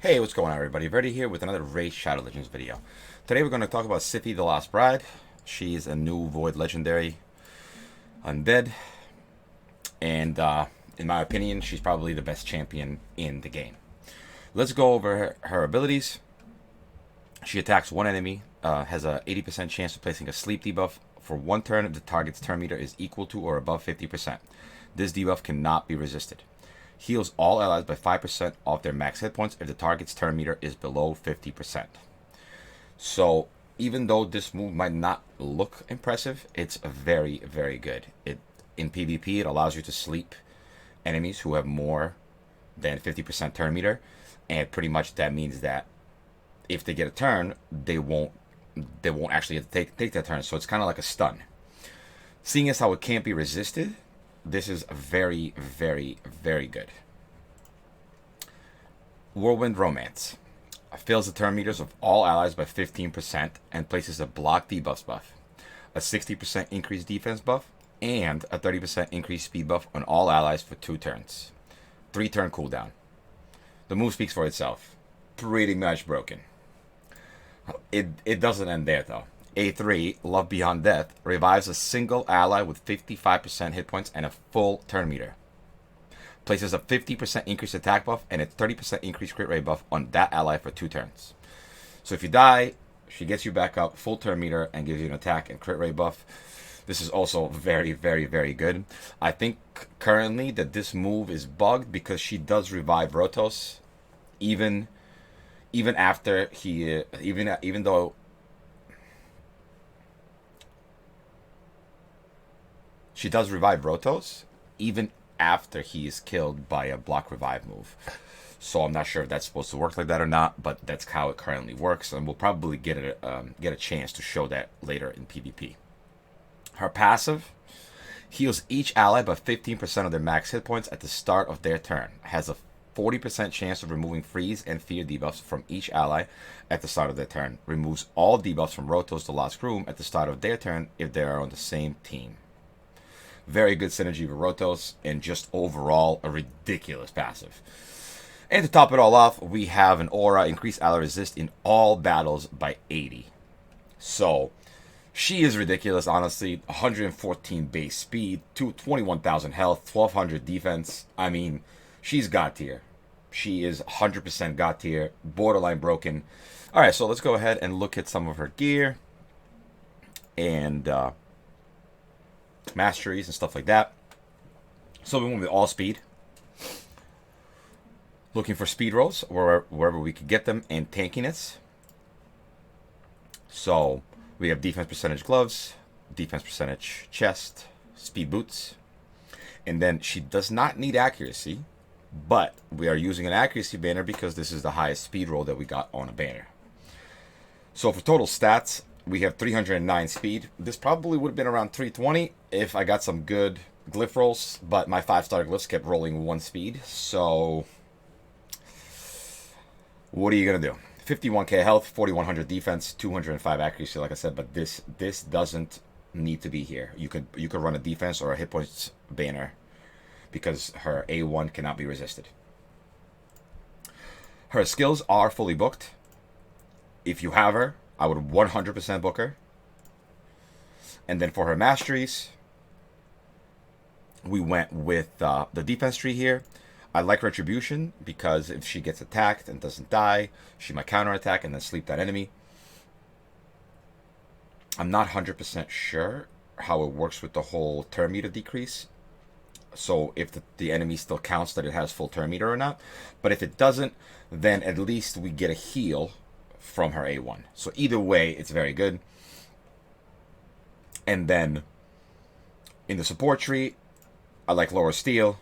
Hey, what's going on, everybody? Ready here with another Raid Shadow Legends video. Today we're going to talk about Siphi, the Lost Bride. She's a new Void Legendary Undead, and in my opinion, she's probably the best champion in the game. Let's go over her abilities. She attacks one enemy, has a 80% chance of placing a sleep debuff for one turn if the target's turn meter is equal to or above 50%. This debuff cannot be resisted. Heals all allies by 5% off their max hit points if the target's turn meter is below 50%. So, even though this move might not look impressive, it's very, very good. In PvP, it allows you to sleep enemies who have more than 50% turn meter, and pretty much that means that if they get a turn, they won't actually take that turn. So it's kind of like a stun. Seeing as how it can't be resisted, this is very, very, very good. Whirlwind Romance fills the turn meters of all allies by 15% and places a block debuffs buff, a 60% increased defense buff, and a 30% increased speed buff on all allies for 2 turns. 3-turn cooldown. The move speaks for itself. Pretty much broken. It doesn't end there though. A3, Love Beyond Death, revives a single ally with 55% hit points and a full turn meter. Places a 50% increased attack buff and a 30% increased crit rate buff on that ally for 2 turns. So if you die, she gets you back up, full turn meter, and gives you an attack and crit rate buff. This is also very, very, very good. I think currently that this move is bugged because she does revive Rotos, even after he, even though. She does revive Rotos, even after he is killed by a block revive move. So I'm not sure if that's supposed to work like that or not, but that's how it currently works, and we'll probably get a chance to show that later in PvP. Her passive heals each ally by 15% of their max hit points at the start of their turn. Has a 40% chance of removing freeze and fear debuffs from each ally at the start of their turn. Removes all debuffs from Rotos, the Lost Groom, at the start of their turn if they are on the same team. Very good synergy with Rotos, and just overall a ridiculous passive. And to top it all off, we have an aura, increase ally resist in all battles by 80. So, she is ridiculous, honestly. 114 base speed, 21,000 health, 1200 defense. I mean, she's God tier. She is 100% God tier, borderline broken. Alright, so let's go ahead and look at some of her gear. And, masteries and stuff like that. So we went with all speed. Looking for speed rolls wherever we could get them, and tankiness. So we have defense percentage gloves, defense percentage chest, speed boots, and then she does not need accuracy, but we are using an accuracy banner because this is the highest speed roll that we got on a banner. So for total stats, we have 309 speed. This probably would have been around 320 if I got some good glyph rolls, but my 5-star glyphs kept rolling 1 speed. So what are you going to do? 51k health, 4100 defense, 205 accuracy, like I said, but this doesn't need to be here. You could run a defense or a hit points banner because her A1 cannot be resisted. Her skills are fully booked. If you have her, I would 100% book her. And then for her masteries, we went with the defense tree here. I like Retribution because if she gets attacked and doesn't die, she might counterattack and then sleep that enemy. I'm not 100% sure how it works with the whole turn meter decrease. So if the enemy still counts that it has full turn meter or not. But if it doesn't, then at least we get a heal from her A1. So either way, it's very good. And then in the support tree, I like Lower Steel,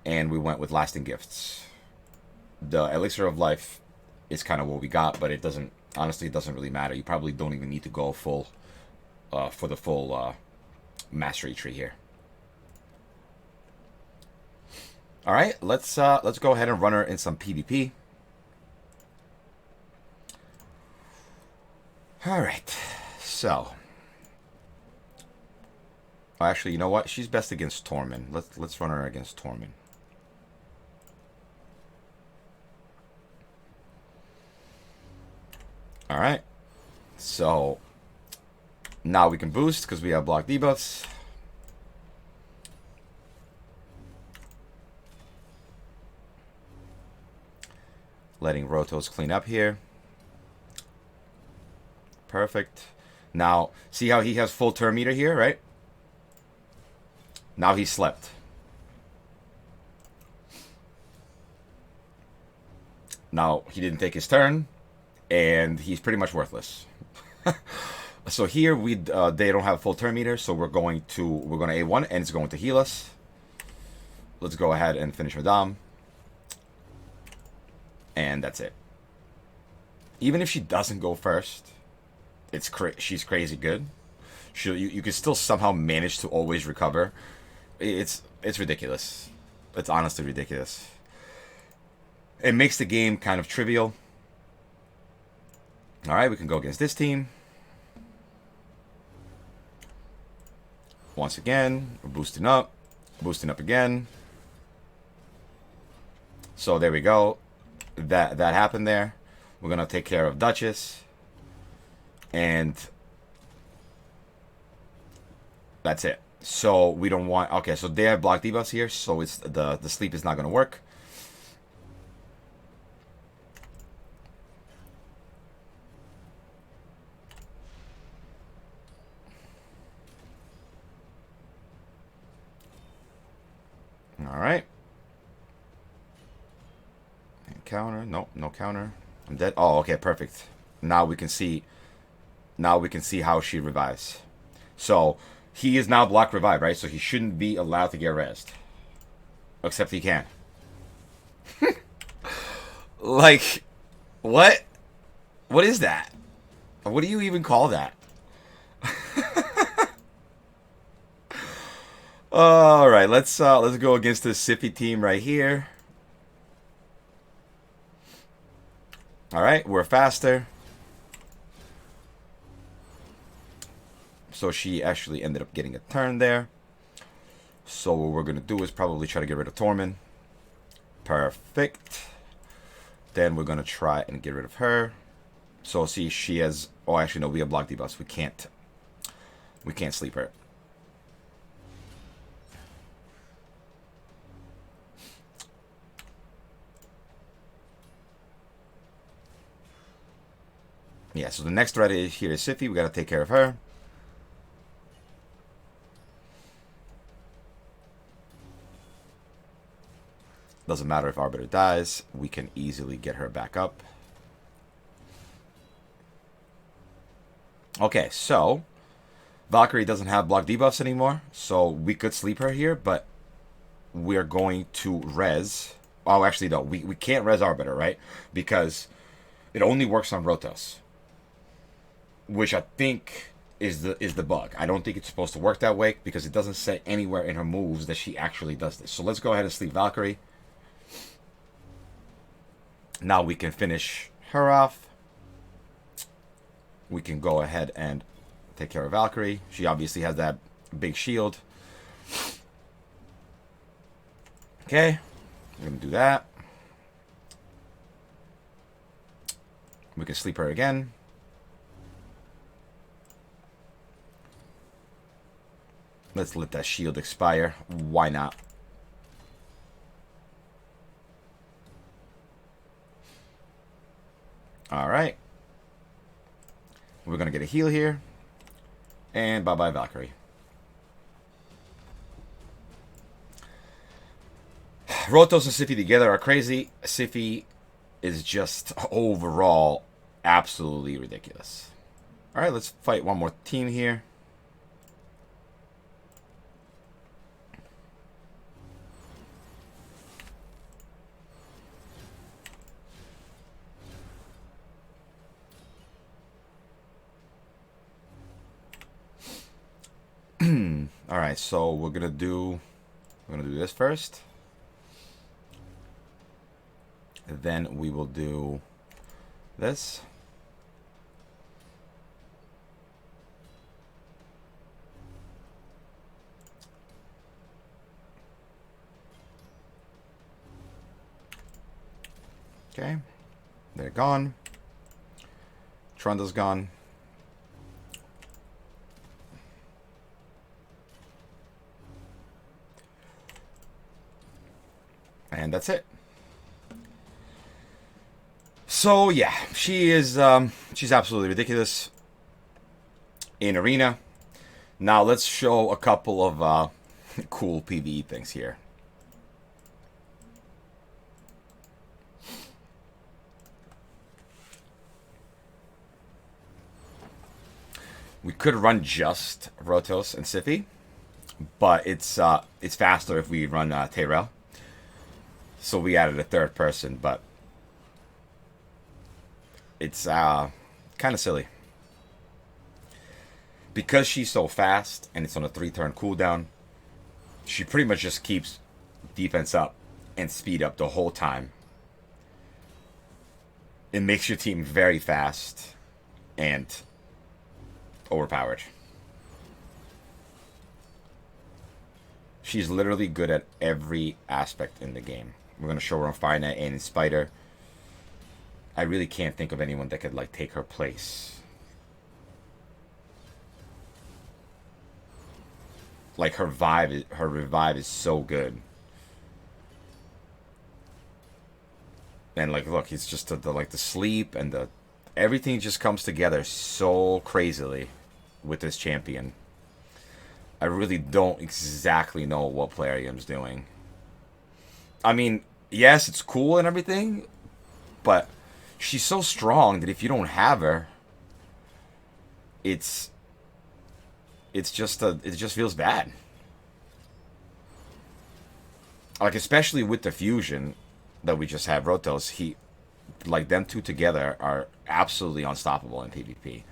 and we went with Lasting Gifts. The Elixir of Life is kind of what we got, but it doesn't, honestly, it doesn't really matter. You probably don't even need to go full for the full mastery tree here. All right, let's go ahead and run her in some PvP. All right, so actually, you know what? She's best against Tormund. Let's run her against Tormund. All right. So now we can boost because we have block debuffs. Letting Rotos clean up here. Perfect. Now, see how he has full turn meter here, right? Now he slept. Now, he didn't take his turn, and he's pretty much worthless. So here, they don't have full turn meter, so we're going to A1, and it's going to heal us. Let's go ahead and finish Madame. And that's it. Even if she doesn't go first, she's crazy good. You can still somehow manage to always recover. It's ridiculous. It's honestly ridiculous. It makes the game kind of trivial. All right, we can go against this team. Once again, we're boosting up again. So there we go. That happened there. We're gonna take care of Duchess, and that's it. So we don't want. Okay, so they have block debuffs here, so it's the sleep is not gonna work. All right. And counter. Nope, no counter. I'm dead. Oh, okay, perfect. Now we can see. Now we can see how she revives. So he is now block revive, right? So he shouldn't be allowed to get rezzed. Except he can. Like, what? What is that? What do you even call that? All right, let's go against this Siphi team right here. All right, we're faster. So she actually ended up getting a turn there. So what we're gonna do is probably try to get rid of Tormund. Perfect. Then we're gonna try and get rid of her. So see, she has. Oh, actually no, we have block debuffs. We can't sleep her. Yeah, so the next threat here is Siphi. We gotta take care of her. Doesn't matter if Arbiter dies. We can easily get her back up. Okay, so Valkyrie doesn't have block debuffs anymore, so we could sleep her here, but we're going to res. Oh, actually, no, we can't res Arbiter, right? Because it only works on Rotos, which I think is the bug. I don't think it's supposed to work that way because it doesn't say anywhere in her moves that she actually does this. So let's go ahead and sleep Valkyrie. Now we can finish her off. We can go ahead and take care of Valkyrie. She obviously has that big shield. Okay, we're gonna do that. We can sleep her again. Let's let that shield expire. Why not? All right. We're going to get a heal here. And bye-bye, Valkyrie. Rotos and Siphi together are crazy. Siphi is just overall absolutely ridiculous. All right, let's fight one more team here. All right, so we're gonna do this first. And then we will do this. Okay, they're gone. Trunda's gone. And that's it. So yeah, she is she's absolutely ridiculous in arena. Now let's show a couple of cool PvE things here. We could run just Rotos and Siphi, but it's faster if we run Tayrel. So we added a third person, but it's kind of silly. Because she's so fast and it's on a 3-turn cooldown, she pretty much just keeps defense up and speed up the whole time. It makes your team very fast and overpowered. She's literally good at every aspect in the game. We're going to show her on Firenet and in Spider. I really can't think of anyone that could like take her place. Like her revive is so good. And like look, it's just the sleep and the everything just comes together so crazily with this champion. I really don't exactly know what Plarium's doing. I mean, yes, it's cool and everything, but she's so strong that if you don't have her, it just feels bad. Like especially with the fusion that we just have, Rotos, like them two together are absolutely unstoppable in PvP.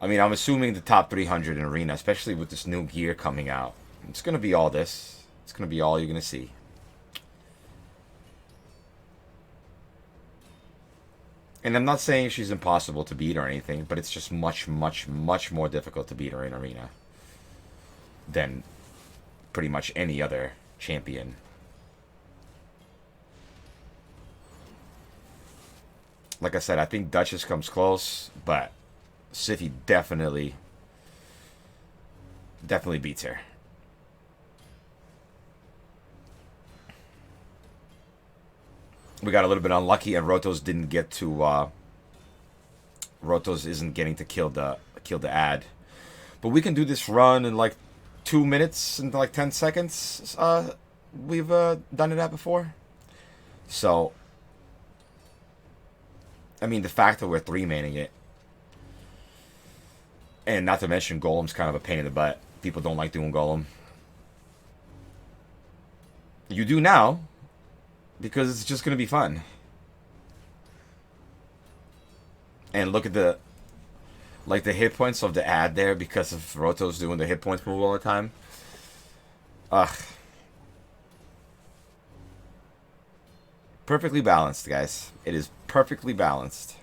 I mean, I'm assuming the top 300 in arena, especially with this new gear coming out, it's gonna be all this. It's gonna be all you're gonna see. And I'm not saying she's impossible to beat or anything, but it's just much, much, much more difficult to beat her in arena than pretty much any other champion. Like I said, I think Duchess comes close, but Siphi definitely beats her. We got a little bit unlucky, and Rotos didn't get to. Rotos isn't getting to kill the ad, but we can do this run in like 2 minutes and like 10 seconds. We've done it at before, so I mean the fact that we're 3-manning it, and not to mention Golem's kind of a pain in the butt. People don't like doing Golem. You do now, because it's just going to be fun. And look at the hit points of the ad there because of Rotos doing the hit points move all the time. Ugh. Perfectly balanced, guys. It is perfectly balanced.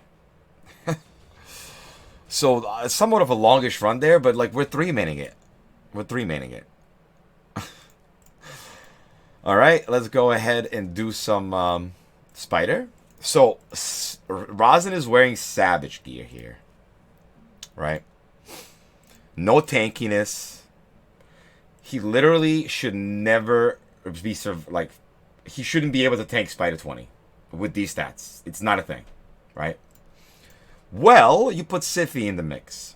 So, somewhat of a longish run there, but like we're 3-manning it. We're 3-manning it. Alright, let's go ahead and do some Spider. So, Rosin is wearing Savage gear here. Right? No tankiness. He literally should never be he shouldn't be able to tank Spider 20 with these stats. It's not a thing. Right? Well, you put Siphi in the mix.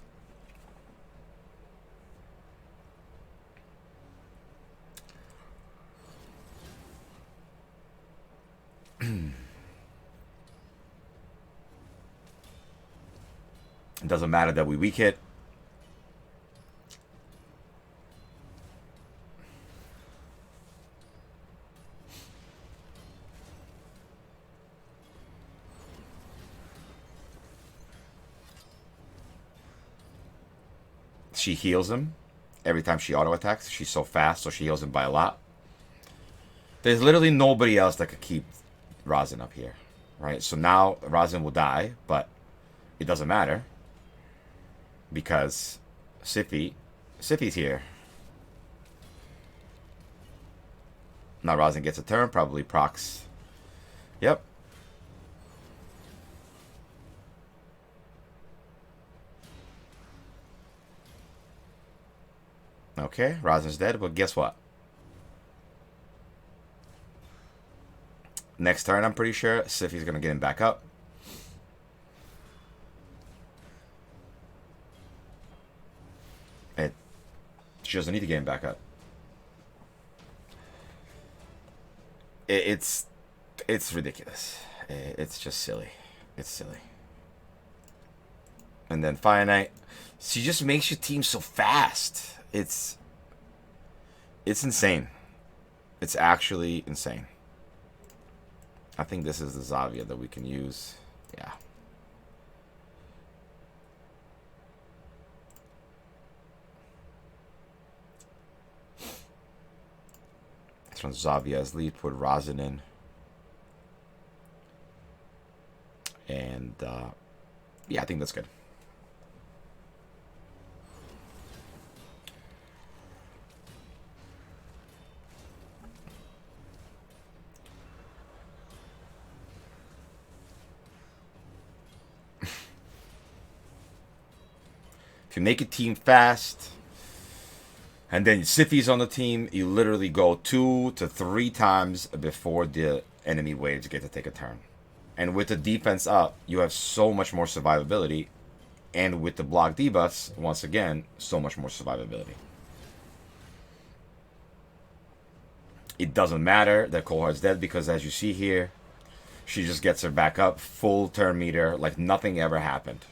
It doesn't matter that we weak hit. She heals him every time she auto attacks. She's so fast, so she heals him by a lot. There's literally nobody else that could keep Rosin up here, right? So now Rosin will die, but it doesn't matter because Siphi's here. Now Rosin gets a turn, probably procs. Yep. Okay, Rosin's dead, but guess what? Next turn, I'm pretty sure Siphi's gonna get him back up. And she doesn't need to get him back up. It's ridiculous. It's just silly. It's silly. And then Fire Knight, she just makes your team so fast. It's insane. It's actually insane. I think this is the Zavia that we can use. Yeah. Let's run Zavia as lead, put Rosin in. And, yeah, I think that's good. If you make a team fast, and then Siphi's on the team, you literally go 2 to 3 times before the enemy waves get to take a turn. And with the defense up, you have so much more survivability. And with the block debuffs, once again, so much more survivability. It doesn't matter that Cohort's dead because as you see here, she just gets her back up, full turn meter, like nothing ever happened.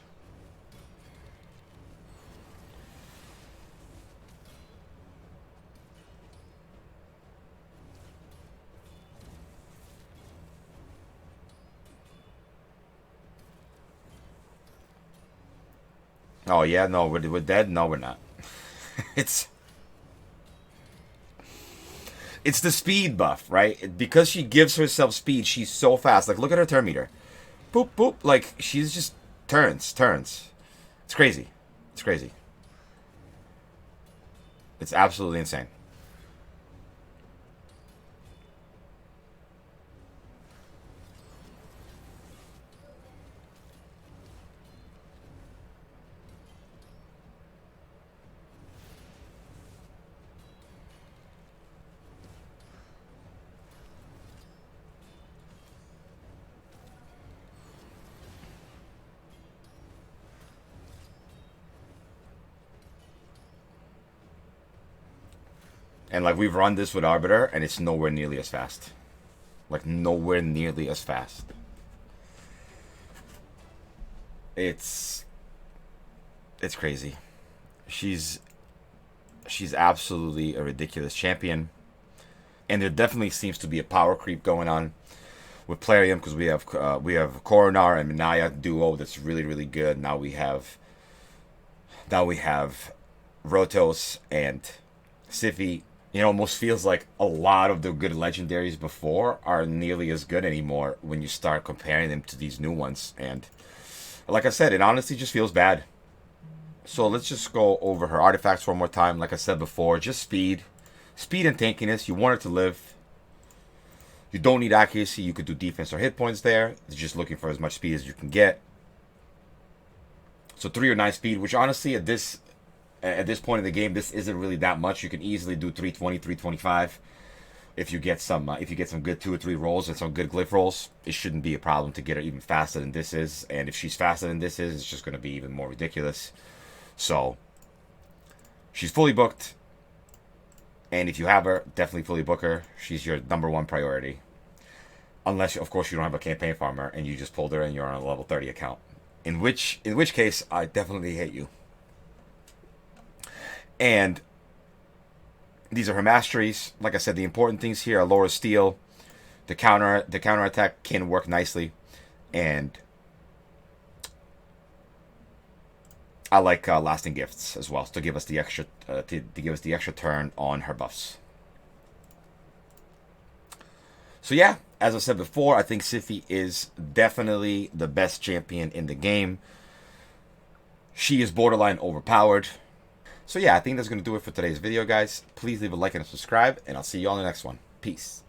Oh yeah, no, we're dead. No, we're not. it's the speed buff, right? Because she gives herself speed, she's so fast. Like, look at her turn meter. Boop, boop. Like, she's just turns. It's crazy. It's crazy. It's absolutely insane. And, like, we've run this with Arbiter, and it's nowhere nearly as fast. Like, nowhere nearly as fast. It's crazy. She's absolutely a ridiculous champion. And there definitely seems to be a power creep going on with Plarium because we have Coronar and Minaya duo that's really good. Now we have Rotos and Siphi. You know, almost feels like a lot of the good legendaries before are nearly as good anymore when you start comparing them to these new ones. And like I said, it honestly just feels bad. So let's just go over her artifacts one more time. Like I said before, just speed. Speed and tankiness. You want her to live. You don't need accuracy. You could do defense or hit points there. It's just looking for as much speed as you can get. So 3 or 9 speed, which honestly at this point in the game, this isn't really that much. You can easily do 320, 325 if you get some good 2 or 3 rolls and some good glyph rolls. It shouldn't be a problem to get her even faster than this is. And if she's faster than this is, it's just going to be even more ridiculous. So she's fully booked. And if you have her, definitely fully book her. She's your #1 priority. Unless, of course, you don't have a campaign farmer and you just pulled her and you're on a level 30 account. In which case, I definitely hate you. And these are her masteries. Like I said, the important things here are Laura's Steel. The counter attack can work nicely. And I like lasting gifts as well to give us the extra turn on her buffs. So yeah, as I said before, I think Siphi is definitely the best champion in the game. She is borderline overpowered. So yeah, I think that's going to do it for today's video, guys. Please leave a like and a subscribe, and I'll see you all in the next one. Peace.